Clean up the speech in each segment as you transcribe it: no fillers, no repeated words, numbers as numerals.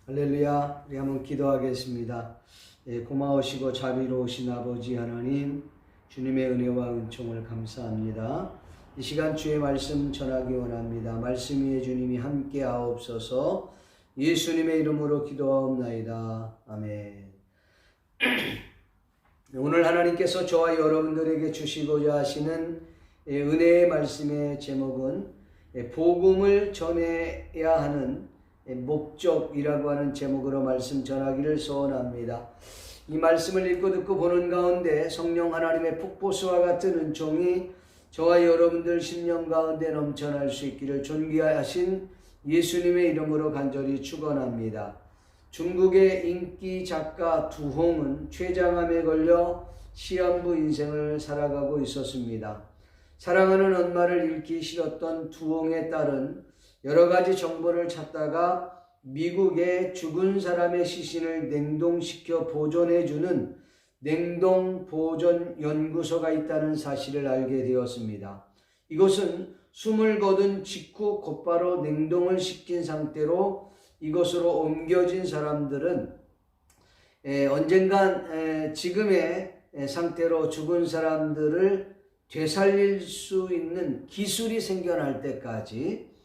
할렐루야. 우리 한번 기도하겠습니다. 고마우시고 자비로우신 아버지 하나님, 주님의 은혜와 은총을 감사합니다. 이 시간 주의 말씀 전하기 원합니다. 말씀 위에 주님이 함께 하옵소서. 예수님의 이름으로 기도하옵나이다. 아멘. 오늘 하나님께서 저와 여러분들에게 주시고자 하시는 은혜의 말씀의 제목은 복음을 전해야 하는 목적이라고 하는 제목으로 말씀 전하기를 소원합니다. 이 말씀을 읽고 듣고 보는 가운데 성령 하나님의 폭포수와 같은 은총이 저와 여러분들 심령 가운데 넘쳐날 수 있기를 존귀하신 예수님의 이름으로 간절히 축원합니다. 중국의 인기 작가 두홍은 췌장암에 걸려 시한부 인생을 살아가고 있었습니다. 사랑하는 엄마를 잃기 싫었던 두홍의 딸은 여러 가지 정보를 찾다가 미국의 죽은 사람의 시신을 냉동시켜 보존해주는 냉동보존연구소가 있다는 사실을 알게 되었습니다. 이곳은 숨을 거둔 직후 곧바로 냉동을 시킨 상태로 이곳으로 옮겨진 사람들은 언젠간 지금의 상태로 죽은 사람들을 되살릴 수 있는 기술이 생겨날 때까지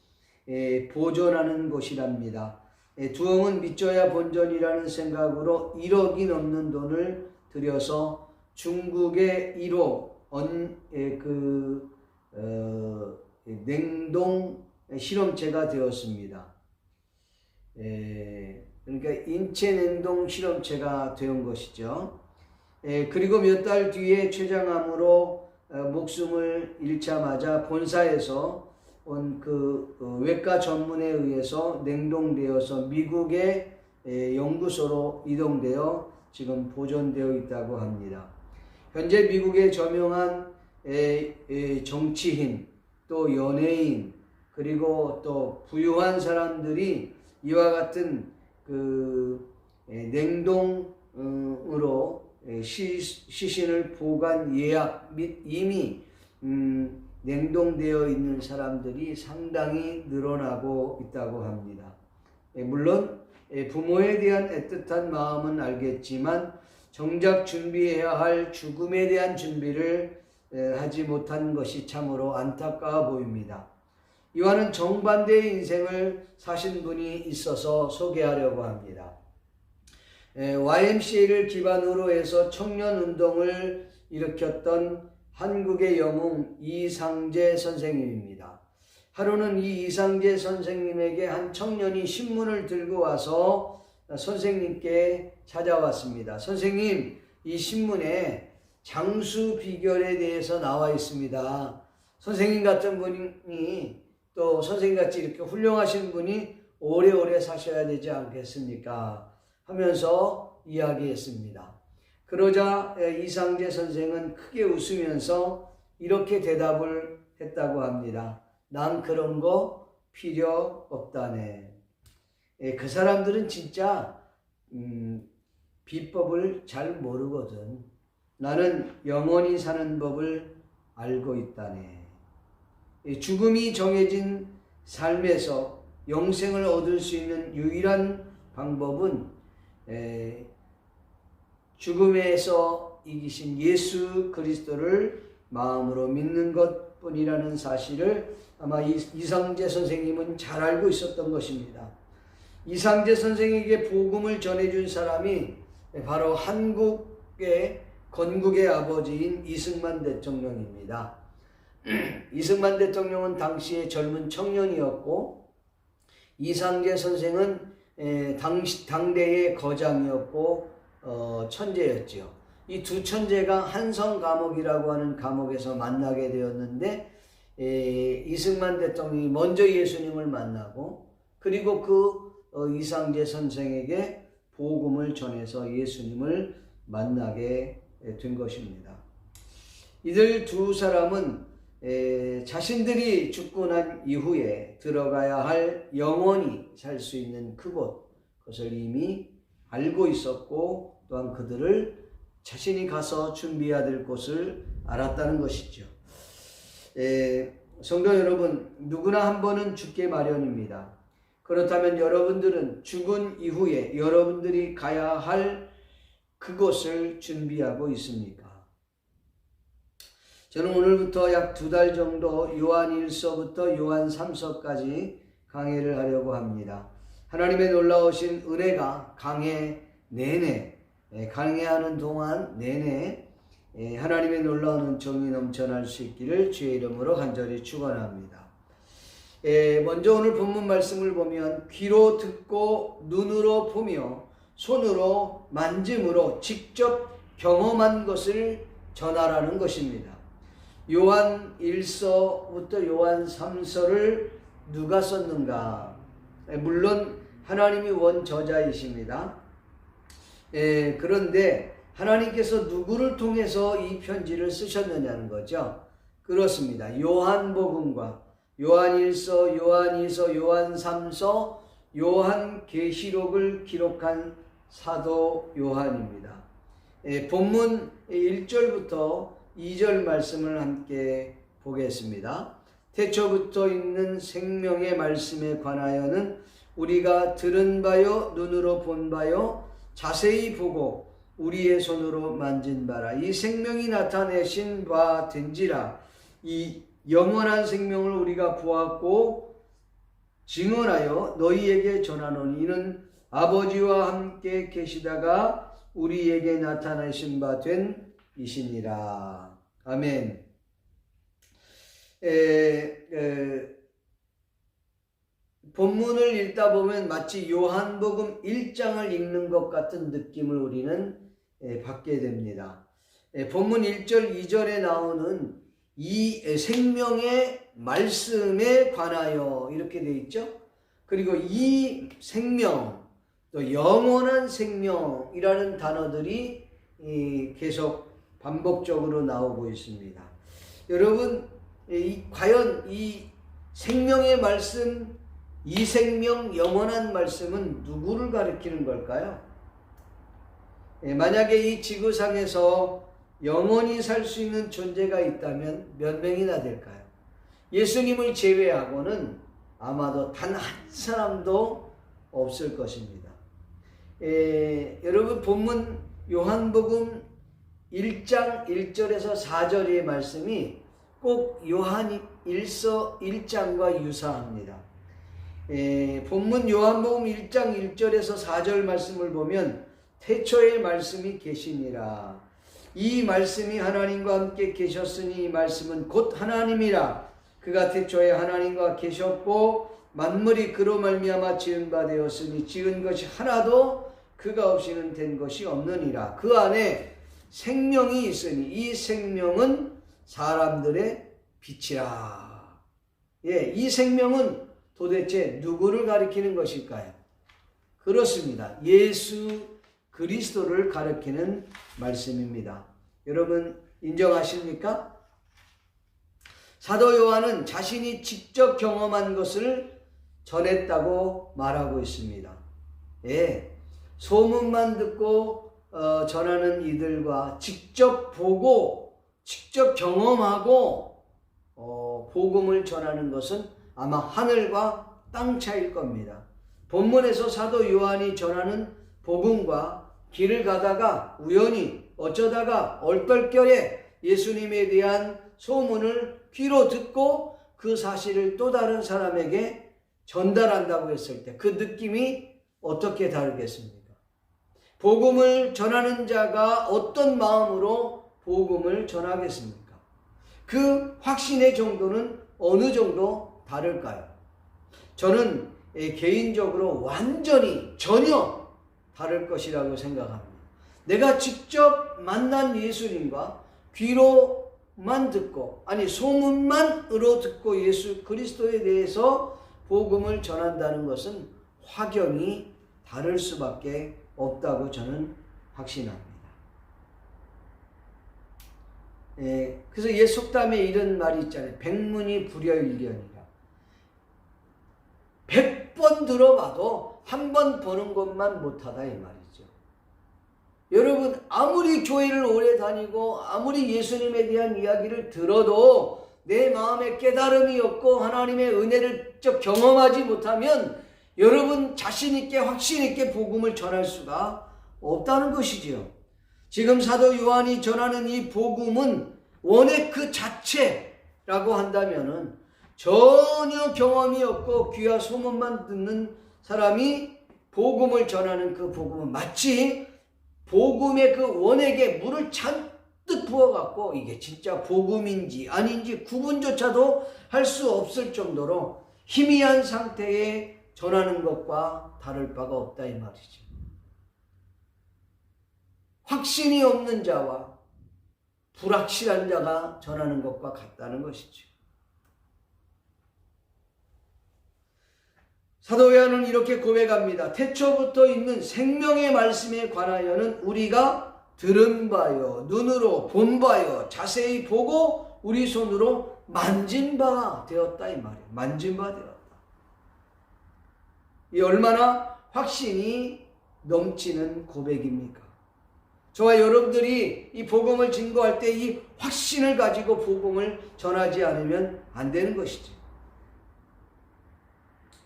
보존하는 곳이랍니다. 두홍은 믿져야 본전이라는 생각으로 1억이 넘는 돈을 들여서 중국의 1호 냉동 실험체가 되었습니다. 그러니까 인체 냉동 실험체가 되온 것이죠. 그리고 몇 달 뒤에 췌장암으로 목숨을 잃자마자 본사에서 온 외과 전문에 의해서 냉동되어서 미국의 연구소로 이동되어 지금 보존되어 있다고 합니다. 현재 미국의 저명한 정치인, 또 연예인, 그리고 또 부유한 사람들이 이와 같은 냉동으로 시신을 보관 예약 및 이미 냉동되어 있는 사람들이 상당히 늘어나고 있다고 합니다. 물론 부모에 대한 애틋한 마음은 알겠지만 정작 준비해야 할 죽음에 대한 준비를 하지 못한 것이 참으로 안타까워 보입니다. 이와는 정반대의 인생을 사신 분이 있어서 소개하려고 합니다. YMCA를 기반으로 해서 청년운동을 일으켰던 한국의 영웅 이상재 선생님입니다. 하루는 이 이상재 선생님에게 한 청년이 신문을 들고 와서 선생님께 찾아왔습니다. 선생님, 이 신문에 장수 비결에 대해서 나와 있습니다. 선생님 같은 분이 또 선생님같이 이렇게 훌륭하신 분이 오래오래 사셔야 되지 않겠습니까? 하면서 이야기했습니다. 그러자 이상재 선생은 크게 웃으면서 이렇게 대답을 했다고 합니다. 난 그런 거 필요 없다네. 그 사람들은 진짜 비법을 잘 모르거든. 나는 영원히 사는 법을 알고 있다네. 죽음이 정해진 삶에서 영생을 얻을 수 있는 유일한 방법은 죽음에서 이기신 예수 그리스도를 마음으로 믿는 것뿐이라는 사실을 아마 이상재 선생님은 잘 알고 있었던 것입니다. 이상재 선생에게 복음을 전해준 사람이 바로 한국의 건국의 아버지인 이승만 대통령입니다. 이승만 대통령은 당시의 젊은 청년이었고 이상재 선생은 당대의 거장이었고 천재였죠. 이 두 천재가 한성 감옥이라고 하는 감옥에서 만나게 되었는데 이승만 대통령이 먼저 예수님을 만나고 그리고 이상재 선생에게 복음을 전해서 예수님을 만나게 된 것입니다. 이들 두 사람은 자신들이 죽고 난 이후에 들어가야 할 영원히 살 수 있는 그것을 이미 알고 있었고 또한 그들을 자신이 가서 준비해야 될 곳을 알았다는 것이죠. 성도 여러분, 누구나 한 번은 죽게 마련입니다. 그렇다면 여러분들은 죽은 이후에 여러분들이 가야 할 그곳을 준비하고 있습니까? 저는 오늘부터 약 2달 정도 요한 1서부터 요한 3서까지 강해를 하려고 합니다. 하나님의 놀라우신 은혜가 강해 내내, 강해하는 동안 내내 하나님의 놀라운 은총이 넘쳐날 수 있기를 주의 이름으로 간절히 축원합니다. 먼저 오늘 본문 말씀을 보면 귀로 듣고 눈으로 보며 손으로 만짐으로 직접 경험한 것을 전하라는 것입니다. 요한 1서부터 요한 3서를 누가 썼는가? 물론 하나님이 원저자이십니다. 그런데 하나님께서 누구를 통해서 이 편지를 쓰셨느냐는 거죠. 그렇습니다. 요한복음과 요한 1서, 요한 2서, 요한 3서, 요한 계시록을 기록한 사도 요한입니다. 본문 1절부터 2절 말씀을 함께 보겠습니다. 태초부터 있는 생명의 말씀에 관하여는 우리가 들은 바요 눈으로 본 바요 자세히 보고 우리의 손으로 만진 바라. 이 생명이 나타내신 바 된지라. 이 영원한 생명을 우리가 보았고 증언하여 너희에게 전하노니 이는 아버지와 함께 계시다가 우리에게 나타나신 바 된 이시니라. 아멘. 본문을 읽다 보면 마치 요한복음 1장을 읽는 것 같은 느낌을 우리는 받게 됩니다. 본문 1절, 2절에 나오는 이 생명의 말씀에 관하여 이렇게 되어 있죠. 그리고 이 생명, 또 영원한 생명이라는 단어들이 계속 반복적으로 나오고 있습니다. 여러분, 과연 이 생명의 말씀, 이 생명 영원한 말씀은 누구를 가리키는 걸까요? 만약에 이 지구상에서 영원히 살 수 있는 존재가 있다면 몇 명이나 될까요? 예수님을 제외하고는 아마도 단 한 사람도 없을 것입니다. 여러분, 본문 요한복음 1장 1절에서 4절의 말씀이 꼭 요한 1서 1장과 유사합니다. 본문 요한복음 1장 1절에서 4절 말씀을 보면 태초의 말씀이 계시니라. 이 말씀이 하나님과 함께 계셨으니 이 말씀은 곧 하나님이라. 그가 태초에 하나님과 계셨고 만물이 그로 말미암아 지은 바 되었으니 지은 것이 하나도 그가 없이는 된 것이 없느니라. 그 안에 생명이 있으니 이 생명은 사람들의 빛이라. 이 생명은 도대체 누구를 가리키는 것일까요? 그렇습니다. 예수 그리스도를 가리키는 말씀입니다. 여러분 인정하십니까? 사도 요한은 자신이 직접 경험한 것을 전했다고 말하고 있습니다. 소문만 듣고 전하는 이들과 직접 보고 직접 경험하고 복음을 전하는 것은 아마 하늘과 땅 차이일 겁니다. 본문에서 사도 요한이 전하는 복음과 길을 가다가 우연히 어쩌다가 얼떨결에 예수님에 대한 소문을 귀로 듣고 그 사실을 또 다른 사람에게 전달한다고 했을 때 그 느낌이 어떻게 다르겠습니까? 복음을 전하는 자가 어떤 마음으로 복음을 전하겠습니까? 그 확신의 정도는 어느 정도 다를까요? 저는 개인적으로 완전히 전혀 다를 것이라고 생각합니다. 내가 직접 만난 예수님과 귀로만 듣고 소문만으로 듣고 예수 그리스도에 대해서 복음을 전한다는 것은 확연히 다를 수밖에 없다고 저는 확신합니다. 그래서 옛 속담에 이런 말이 있잖아요. 백문이 불여일견이라. 100번 들어봐도 한 번 보는 것만 못하다 이 말이죠. 여러분 아무리 교회를 오래 다니고 아무리 예수님에 대한 이야기를 들어도 내 마음에 깨달음이 없고 하나님의 은혜를 직접 경험하지 못하면 여러분 자신 있게 확신 있게 복음을 전할 수가 없다는 것이지요. 지금 사도 요한이 전하는 이 복음은 원의 그 자체라고 한다면은 전혀 경험이 없고 귀와 소문만 듣는 사람이 복음을 전하는 그 복음은 마치 복음의 그 원액에 물을 잔뜩 부어갖고 이게 진짜 복음인지 아닌지 구분조차도 할 수 없을 정도로 희미한 상태에 전하는 것과 다를 바가 없다 이 말이죠. 확신이 없는 자와 불확실한 자가 전하는 것과 같다는 것이죠. 사도 요한은 이렇게 고백합니다. 태초부터 있는 생명의 말씀에 관하여는 우리가 들은 바요, 눈으로 본 바요, 자세히 보고 우리 손으로 만진 바 되었다 이 말이에요. 만진 바 되었다. 이 얼마나 확신이 넘치는 고백입니까? 저와 여러분들이 이 복음을 증거할 때 이 확신을 가지고 복음을 전하지 않으면 안 되는 것이죠.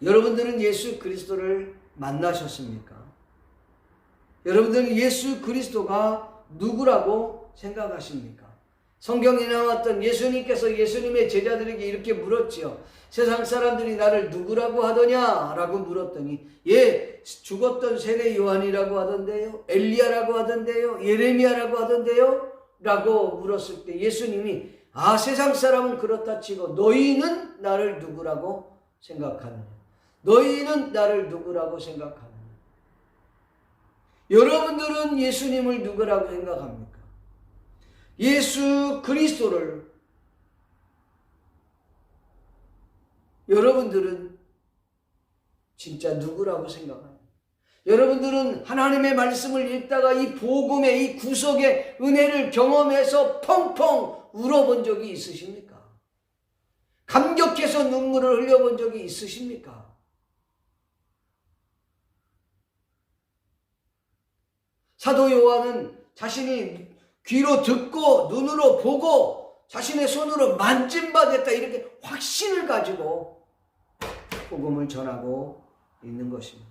여러분들은 예수 그리스도를 만나셨습니까? 여러분들은 예수 그리스도가 누구라고 생각하십니까? 성경에 나왔던 예수님께서 예수님의 제자들에게 이렇게 물었지요. 세상 사람들이 나를 누구라고 하더냐? 라고 물었더니 죽었던 세례 요한이라고 하던데요? 엘리야라고 하던데요? 예레미야라고 하던데요? 라고 물었을 때 예수님이 세상 사람은 그렇다 치고 너희는 나를 누구라고 생각하느냐? 너희는 나를 누구라고 생각하느냐? 여러분들은 예수님을 누구라고 생각합니까? 예수 그리스도를 여러분들은 진짜 누구라고 생각합니까? 여러분들은 하나님의 말씀을 읽다가 이 복음의 이 구속의 은혜를 경험해서 펑펑 울어본 적이 있으십니까? 감격해서 눈물을 흘려본 적이 있으십니까? 사도 요한은 자신이 귀로 듣고 눈으로 보고 자신의 손으로 만진 바 됐다 이렇게 확신을 가지고 복음을 전하고 있는 것입니다.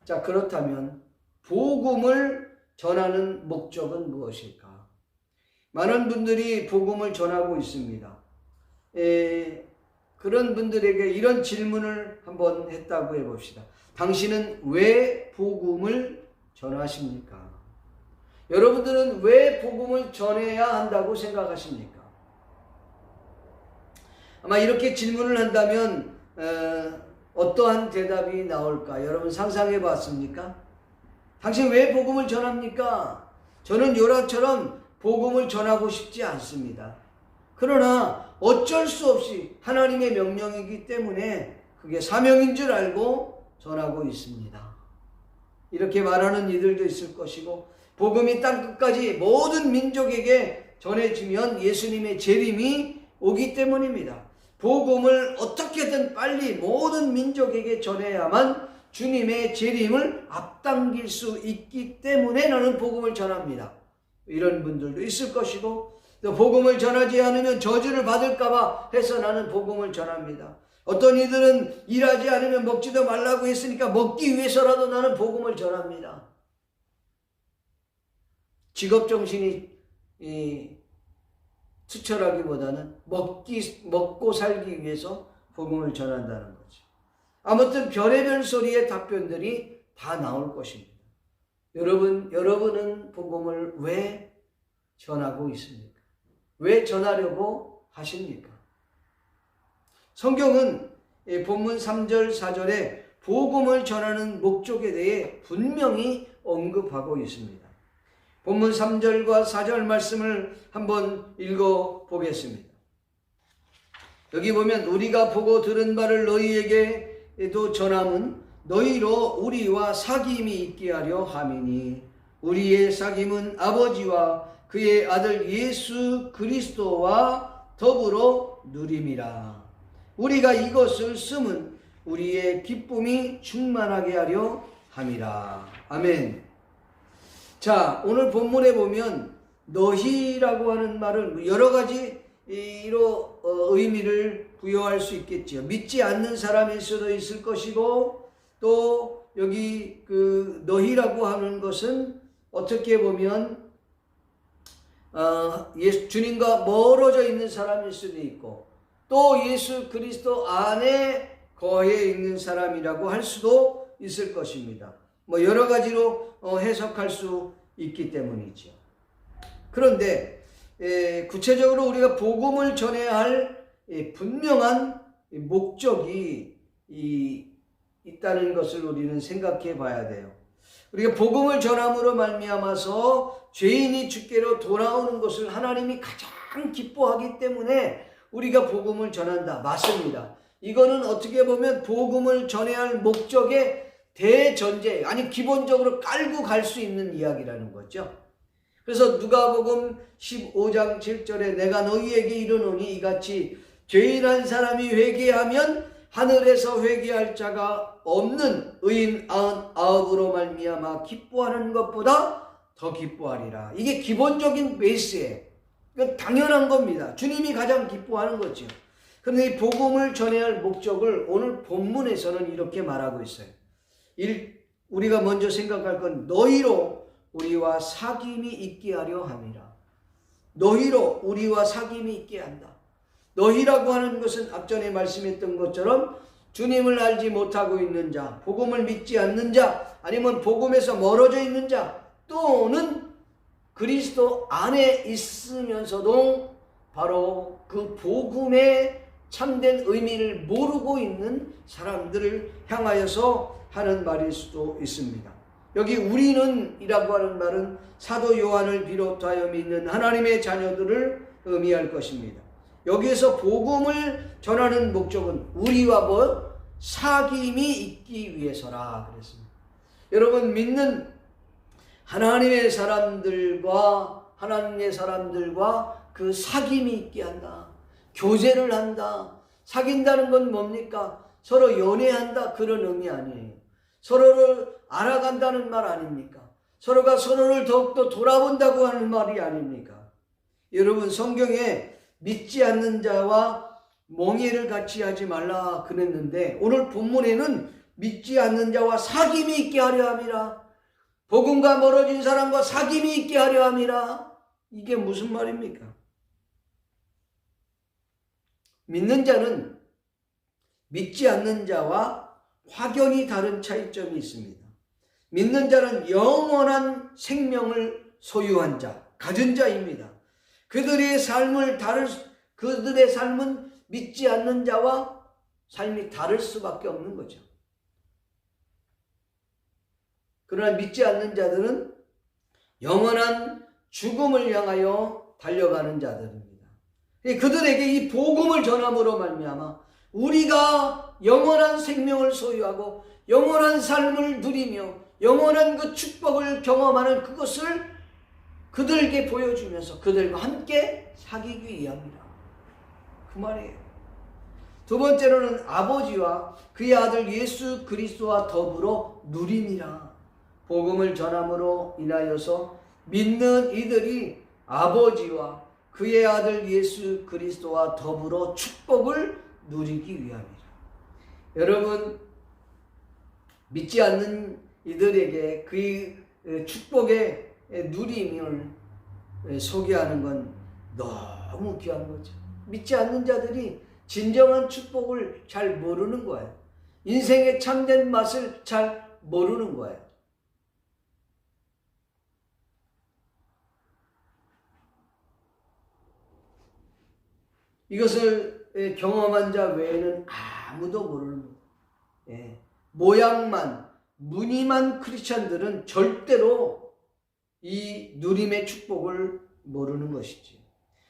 자, 그렇다면 복음을 전하는 목적은 무엇일까? 많은 분들이 복음을 전하고 있습니다. 그런 분들에게 이런 질문을 한번 했다고 해봅시다. 당신은 왜 복음을 전하십니까? 여러분들은 왜 복음을 전해야 한다고 생각하십니까? 아마 이렇게 질문을 한다면 어떠한 대답이 나올까? 여러분 상상해 봤습니까? 당신 왜 복음을 전합니까? 저는 요란처럼 복음을 전하고 싶지 않습니다. 그러나 어쩔 수 없이 하나님의 명령이기 때문에 그게 사명인 줄 알고 전하고 있습니다. 이렇게 말하는 이들도 있을 것이고 복음이 땅끝까지 모든 민족에게 전해지면 예수님의 재림이 오기 때문입니다. 복음을 어떻게든 빨리 모든 민족에게 전해야만 주님의 재림을 앞당길 수 있기 때문에 나는 복음을 전합니다. 이런 분들도 있을 것이고 또 복음을 전하지 않으면 저주를 받을까 봐 해서 나는 복음을 전합니다. 어떤 이들은 일하지 않으면 먹지도 말라고 했으니까 먹기 위해서라도 나는 복음을 전합니다. 직업정신이 투철하기보다는 먹고 살기 위해서 복음을 전한다는 거죠. 아무튼 별의별 소리의 답변들이 다 나올 것입니다. 여러분은 복음을 왜 전하고 있습니까? 왜 전하려고 하십니까? 성경은 본문 3절 4절에 복음을 전하는 목적에 대해 분명히 언급하고 있습니다. 본문 3절과 4절 말씀을 한번 읽어보겠습니다. 여기 보면 우리가 보고 들은 바를 너희에게도 전함은 너희로 우리와 사귐이 있게 하려 함이니 우리의 사귐은 아버지와 그의 아들 예수 그리스도와 더불어 누림이라. 우리가 이것을 쓰면 우리의 기쁨이 충만하게 하려 함이라. 아멘. 자, 오늘 본문에 보면 너희라고 하는 말을 여러 가지로 의미를 부여할 수 있겠지요. 믿지 않는 사람일 수도 있을 것이고, 또 여기 그 너희라고 하는 것은 어떻게 보면 주님과 멀어져 있는 사람일 수도 있고, 또 예수 그리스도 안에 거해 있는 사람이라고 할 수도 있을 것입니다. 뭐 여러 가지로 해석할 수 있기 때문이죠. 그런데 구체적으로 우리가 복음을 전해야 할 분명한 목적이 있다는 것을 우리는 생각해 봐야 돼요. 우리가 복음을 전함으로 말미암아서 죄인이 주께로 돌아오는 것을 하나님이 가장 기뻐하기 때문에 우리가 복음을 전한다. 맞습니다. 이거는 어떻게 보면 복음을 전해야 할 목적의 대전제, 아니 기본적으로 깔고 갈 수 있는 이야기라는 거죠. 그래서 누가복음 15장 7절에 내가 너희에게 이르노니 이같이 죄인한 사람이 회개하면 하늘에서 회개할 자가 없는 의인 99으로 말미암아 기뻐하는 것보다 더 기뻐하리라. 이게 기본적인 베이스예요. 이건 당연한 겁니다. 주님이 가장 기뻐하는 거죠. 그런데 이 복음을 전해야 할 목적을 오늘 본문에서는 이렇게 말하고 있어요. 우리가 먼저 생각할 건 너희로 우리와 사귐이 있게 하려 함이라. 너희로 우리와 사귐이 있게 한다. 너희라고 하는 것은 앞전에 말씀했던 것처럼 주님을 알지 못하고 있는 자, 복음을 믿지 않는 자, 아니면 복음에서 멀어져 있는 자, 또는 그리스도 안에 있으면서도 바로 그 복음의 참된 의미를 모르고 있는 사람들을 향하여서 하는 말일 수도 있습니다. 여기 우리는 이라고 하는 말은 사도 요한을 비롯하여 믿는 하나님의 자녀들을 의미할 것입니다. 여기에서 복음을 전하는 목적은 우리와 사귐이 있기 위해서라 그랬습니다. 여러분, 믿는 하나님의 사람들과 그 사귐이 있게 한다. 교제를 한다. 사귄다는 건 뭡니까? 서로 연애한다, 그런 의미 아니에요. 서로를 알아간다는 말 아닙니까? 서로가 서로를 더욱더 돌아본다고 하는 말이 아닙니까? 여러분, 성경에 믿지 않는 자와 멍에를 같이 하지 말라 그랬는데 오늘 본문에는 믿지 않는 자와 사귐이 있게 하려 함이라. 복음과 멀어진 사람과 사귐이 있게 하려 함이라. 이게 무슨 말입니까? 믿는 자는 믿지 않는 자와 확연히 다른 차이점이 있습니다. 믿는 자는 영원한 생명을 소유한 자, 가진 자입니다. 그들의 삶은 믿지 않는 자와 삶이 다를 수밖에 없는 거죠. 그러나 믿지 않는 자들은 영원한 죽음을 향하여 달려가는 자들입니다. 그들에게 이 복음을 전함으로 말미암아 우리가 영원한 생명을 소유하고 영원한 삶을 누리며 영원한 그 축복을 경험하는 그것을 그들에게 보여주면서 그들과 함께 사귀기 위함이라. 그 말이에요. 두 번째로는 아버지와 그의 아들 예수 그리스도와 더불어 누림이라. 복음을 전함으로 인하여서 믿는 이들이 아버지와 그의 아들 예수 그리스도와 더불어 축복을 누리기 위함이라. 여러분, 믿지 않는 이들에게 그 축복의 누림을 소개하는 건 너무 귀한 거죠. 믿지 않는 자들이 진정한 축복을 잘 모르는 거예요. 인생의 참된 맛을 잘 모르는 거예요. 이것을 경험한 자 외에는 아무도 모르는 거예요. 예. 모양만, 무늬만 크리스찬들은 절대로 이 누림의 축복을 모르는 것이지.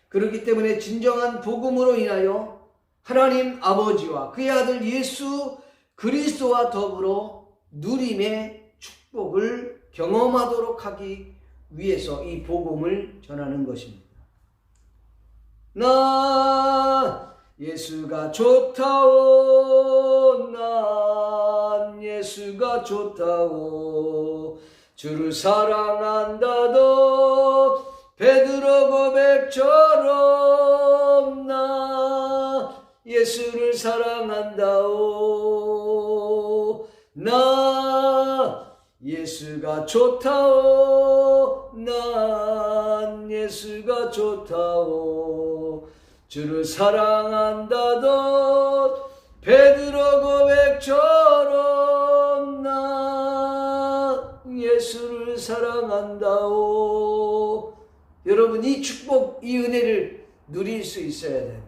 그렇기 때문에 진정한 복음으로 인하여 하나님 아버지와 그의 아들 예수 그리스도와 더불어 누림의 축복을 경험하도록 하기 위해서 이 복음을 전하는 것입니다. 나 예수가 좋다오, 난 예수가 좋다오, 주를 사랑한다도 베드로 고백처럼 난 예수를 사랑한다오. 나 예수가 좋다오. 난 예수가 좋다오. 주를 사랑한다던 베드로 고백처럼 나 예수를 사랑한다오. 여러분, 이 축복, 이 은혜를 누릴 수 있어야 됩니다.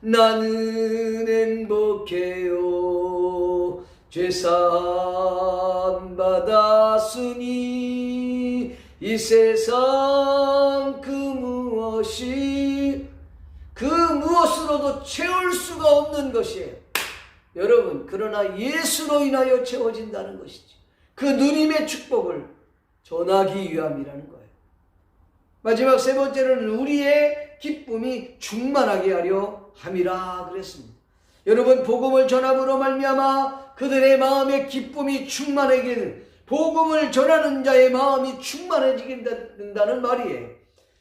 나는 행복해요. 죄사함 받았으니 이 세상 그 무엇으로도 채울 수가 없는 것이에요. 여러분, 그러나 예수로 인하여 채워진다는 것이지. 그 누림의 축복을 전하기 위함이라는 거예요. 마지막 세 번째로는 우리의 기쁨이 충만하게 하려 함이라 그랬습니다. 여러분, 복음을 전함으로 말미암아 그들의 마음의 기쁨이 충만하게 되는, 복음을 전하는 자의 마음이 충만해지게 된다는 말이에요.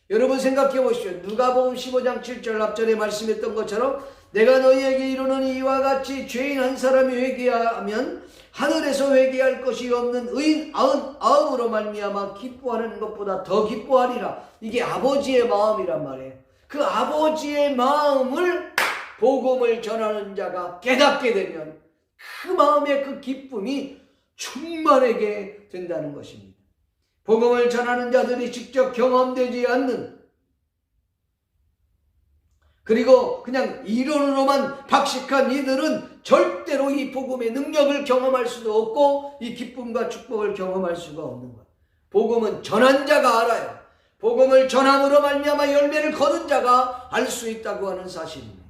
여러분, 생각해 보십시오. 누가복음 15장 7절 앞전에 말씀했던 것처럼 내가 너희에게 이르노니 이와 같이 죄인 한 사람이 회개하면 하늘에서 회개할 것이 없는 의인 99으로 말미암아 기뻐하는 것보다 더 기뻐하리라. 이게 아버지의 마음이란 말이에요. 그 아버지의 마음을 복음을 전하는 자가 깨닫게 되면 그 마음의 그 기쁨이 충만하게 된다는 것입니다. 복음을 전하는 자들이 직접 경험되지 않는, 그리고 그냥 이론으로만 박식한 이들은 절대로 이 복음의 능력을 경험할 수도 없고 이 기쁨과 축복을 경험할 수가 없는 거예요. 복음은 전한 자가 알아요. 복음을 전함으로 말미암아 열매를 거둔 자가 알 수 있다고 하는 사실입니다.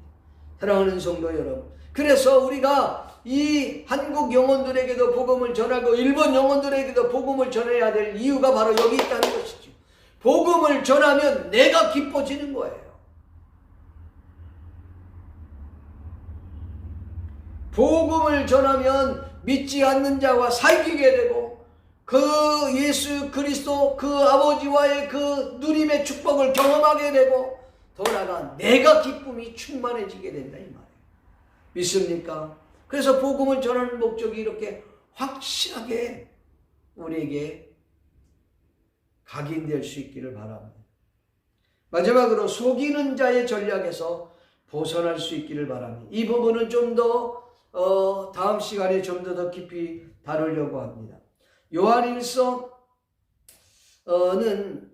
사랑하는 성도 여러분, 그래서 우리가 이 한국 영혼들에게도 복음을 전하고 일본 영혼들에게도 복음을 전해야 될 이유가 바로 여기 있다는 것이죠. 복음을 전하면 내가 기뻐지는 거예요. 복음을 전하면 믿지 않는 자와 사귀게 되고 그 예수 그리스도 그 아버지와의 그 누림의 축복을 경험하게 되고 더 나아가 내가 기쁨이 충만해지게 된다 이 말이에요. 믿습니까? 그래서 복음을 전하는 목적이 이렇게 확실하게 우리에게 각인될 수 있기를 바랍니다. 마지막으로 속이는 자의 전략에서 벗어날 수 있기를 바랍니다. 이 부분은 좀 더 다음 시간에 좀 더 깊이 다루려고 합니다. 요한일서는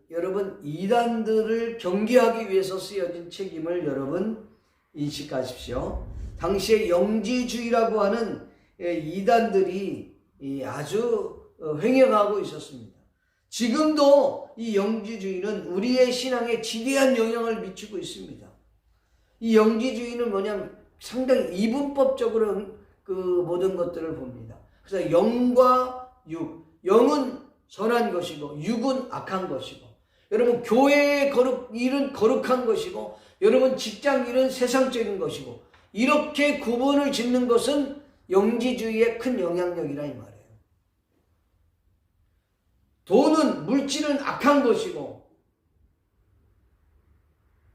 여러분 이단들을 경계하기 위해서 쓰여진 책임을 여러분 인식하십시오. 당시에 영지주의라고 하는 이단들이 아주 횡행하고 있었습니다. 지금도 이 영지주의는 우리의 신앙에 지대한 영향을 미치고 있습니다. 이 영지주의는 뭐냐면 상당히 이분법적으로 그 모든 것들을 봅니다. 그래서 영과 육, 영은 선한 것이고 육은 악한 것이고, 여러분 교회의 일은 거룩한 것이고 여러분 직장 일은 세상적인 것이고, 이렇게 구분을 짓는 것은 영지주의의 큰 영향력이라 이 말이에요. 돈은, 물질은 악한 것이고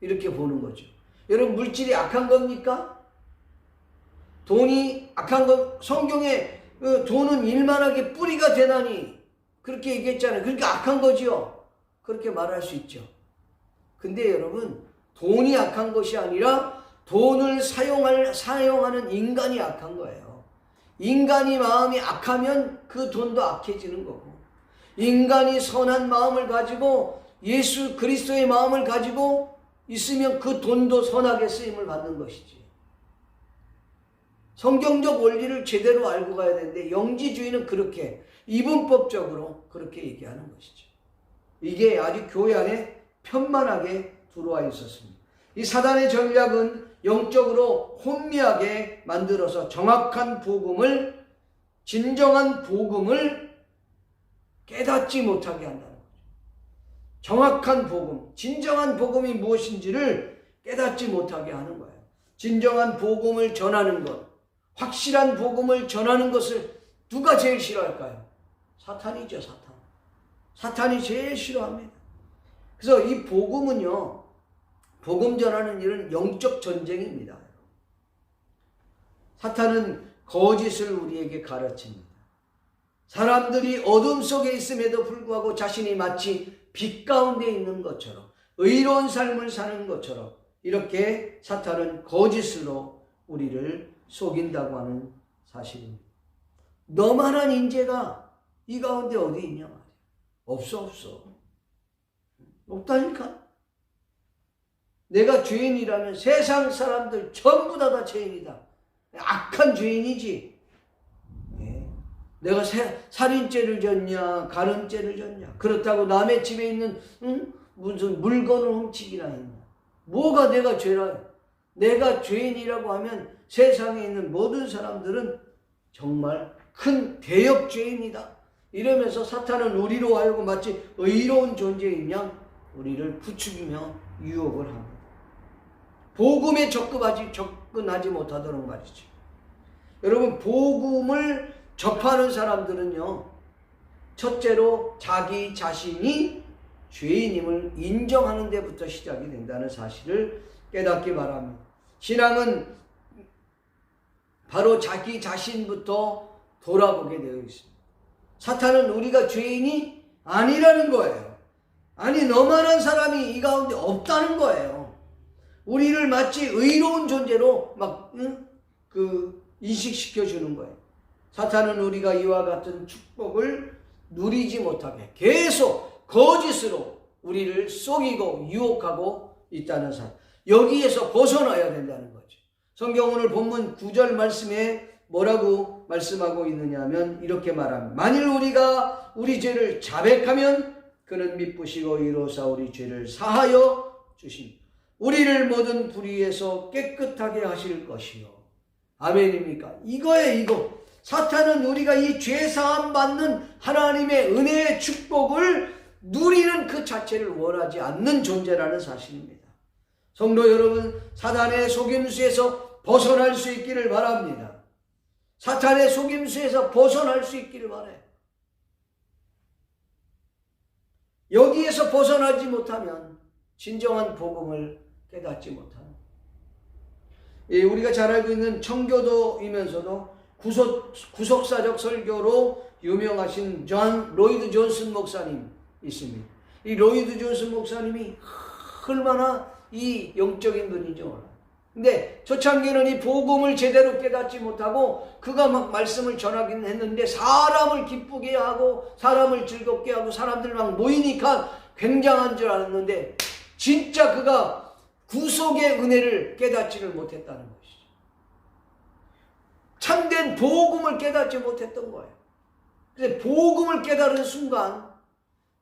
이렇게 보는 거죠. 여러분 물질이 악한 겁니까? 돈이 악한 것, 성경에 돈은 일만하게 뿌리가 되나니 그렇게 얘기했잖아요. 그러니까 악한 거지요. 그렇게 말할 수 있죠. 근데 여러분 돈이 악한 것이 아니라 돈을 사용하는 인간이 악한 거예요. 인간이 마음이 악하면 그 돈도 악해지는 거고, 인간이 선한 마음을 가지고 예수 그리스도의 마음을 가지고 있으면 그 돈도 선하게 쓰임을 받는 것이지. 성경적 원리를 제대로 알고 가야 되는데 영지주의는 그렇게 이분법적으로 그렇게 얘기하는 것이죠. 이게 아주 교회 안에 편만하게 들어와 있었습니다. 이 사단의 전략은 영적으로 혼미하게 만들어서 정확한 복음을, 진정한 복음을 깨닫지 못하게 한다는 거죠. 정확한 복음, 진정한 복음이 무엇인지를 깨닫지 못하게 하는 거예요. 진정한 복음을 전하는 것, 확실한 복음을 전하는 것을 누가 제일 싫어할까요? 사탄이죠, 사탄. 사탄이 제일 싫어합니다. 그래서 이 복음은요, 복음 전하는 일은 영적 전쟁입니다. 사탄은 거짓을 우리에게 가르칩니다. 사람들이 어둠 속에 있음에도 불구하고 자신이 마치 빛 가운데 있는 것처럼 의로운 삶을 사는 것처럼 이렇게 사탄은 거짓으로 우리를 속인다고 하는 사실입니다. 너만한 인재가 이 가운데 어디 있냐 말이야. 없어. 없다니까. 내가 죄인이라면 세상 사람들 전부 다 죄인이다. 악한 죄인이지. 내가 살인죄를 졌냐 간음죄를 졌냐 그렇다고 남의 집에 있는 무슨 물건을 훔치기나 했냐. 뭐가 내가 죄라. 내가 죄인이라고 하면 세상에 있는 모든 사람들은 정말 큰 대역 죄인이다. 이러면서 사탄은 우리로 하여금 마치 의로운 존재인 양 우리를 부추기며 유혹을 합니다. 복음에 접근하지 못하도록 말이죠. 여러분, 복음을 접하는 사람들은요, 첫째로 자기 자신이 죄인임을 인정하는 데부터 시작이 된다는 사실을 깨닫기 바랍니다. 신앙은 바로 자기 자신부터 돌아보게 되어 있습니다. 사탄은 우리가 죄인이 아니라는 거예요. 아니, 너만한 사람이 이 가운데 없다는 거예요. 우리를 마치 의로운 존재로 막 인식시켜 주는 거예요. 사탄은 우리가 이와 같은 축복을 누리지 못하게 계속 거짓으로 우리를 속이고 유혹하고 있다는 사실. 여기에서 벗어나야 된다는 거죠. 성경 오늘 본문 9절 말씀에 뭐라고 말씀하고 있느냐 하면 이렇게 말합니다. 만일 우리가 우리 죄를 자백하면 그는 미쁘시고 의로사 우리 죄를 사하여 주십니다. 우리를 모든 불의에서 깨끗하게 하실 것이요. 아멘입니까? 이거예요, 이거. 사탄은 우리가 이 죄사함 받는 하나님의 은혜의 축복을 누리는 그 자체를 원하지 않는 존재라는 사실입니다. 성도 여러분, 사탄의 속임수에서 벗어날 수 있기를 바랍니다. 사탄의 속임수에서 벗어날 수 있기를 바라요. 여기에서 벗어나지 못하면 진정한 복음을 깨닫지 못합니다. 우리가 잘 알고 있는 청교도이면서도 구속사적 설교로 유명하신 존 로이드 존슨 목사님 있습니다. 이 로이드 존슨 목사님이 얼마나 이 영적인 분인지 몰라요. 근데 초창기는 이 복음을 제대로 깨닫지 못하고 그가 막 말씀을 전하긴 했는데 사람을 기쁘게 하고 사람을 즐겁게 하고 사람들 막 모이니까 굉장한 줄 알았는데 진짜 그가 구속의 은혜를 깨닫지를 못했다는 것이죠. 참된 복음을 깨닫지 못했던 거예요. 그래서 복음을 깨달은 순간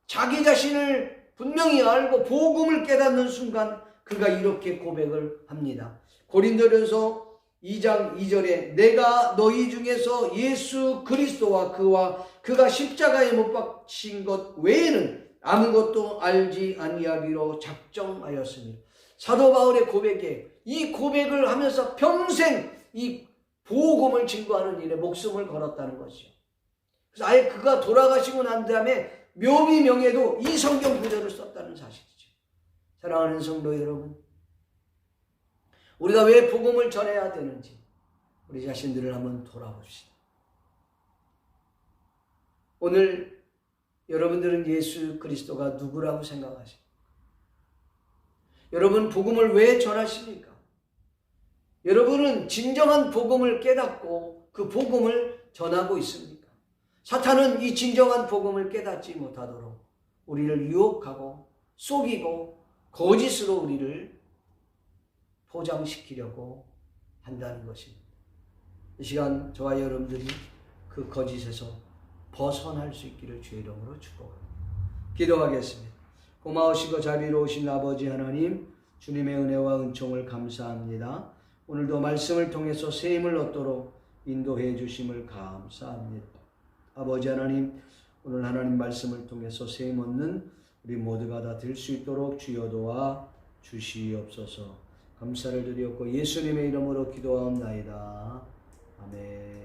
자기 자신을 분명히 알고 복음을 깨닫는 순간 그가 이렇게 고백을 합니다. 고린도전서 2장 2절에 내가 너희 중에서 예수 그리스도와 그가 십자가에 못 박힌 것 외에는 아무것도 알지 아니하기로 작정하였으니 사도 바울의 고백에 이 고백을 하면서 평생 이 복음을 증거하는 일에 목숨을 걸었다는 것이죠. 그래서 아예 그가 돌아가시고 난 다음에 묘비명에도 이 성경 구절을 썼다는 사실이죠. 사랑하는 성도 여러분, 우리가 왜 복음을 전해야 되는지 우리 자신들을 한번 돌아봅시다. 오늘 여러분들은 예수 그리스도가 누구라고 생각하십니까? 여러분 복음을 왜 전하십니까? 여러분은 진정한 복음을 깨닫고 그 복음을 전하고 있습니까? 사탄은 이 진정한 복음을 깨닫지 못하도록 우리를 유혹하고 속이고 거짓으로 우리를 포장시키려고 한다는 것입니다. 이 시간 저와 여러분들이 그 거짓에서 벗어날 수 있기를 주의 이름으로 축복합니다. 기도하겠습니다. 고마우시고 자비로우신 아버지 하나님, 주님의 은혜와 은총을 감사합니다. 오늘도 말씀을 통해서 새 힘을 얻도록 인도해 주심을 감사합니다. 아버지 하나님, 오늘 하나님 말씀을 통해서 새 힘 얻는 우리 모두가 다 될 수 있도록 주여 도와 주시옵소서. 감사를 드리옵고 예수님의 이름으로 기도하옵나이다. 아멘.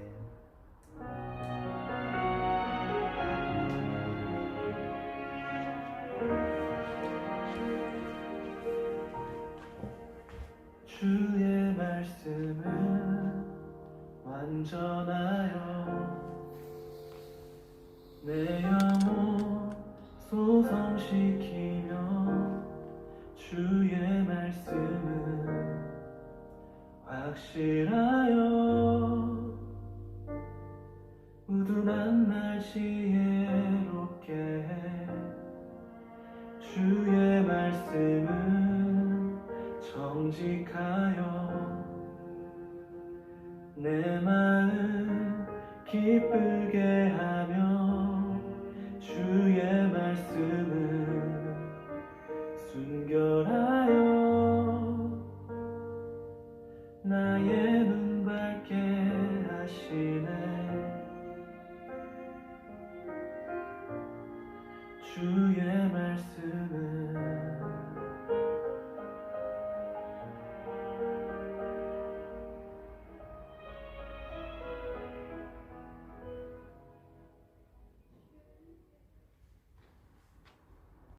주의 말씀은 완전하여 내 영혼 소성시키며 주의 말씀은 확실하여 우둔한 날 지혜롭게 해 주의 말씀은 정직하여 내 마음 기쁘게 하며 주의 말씀은 순결하여 나의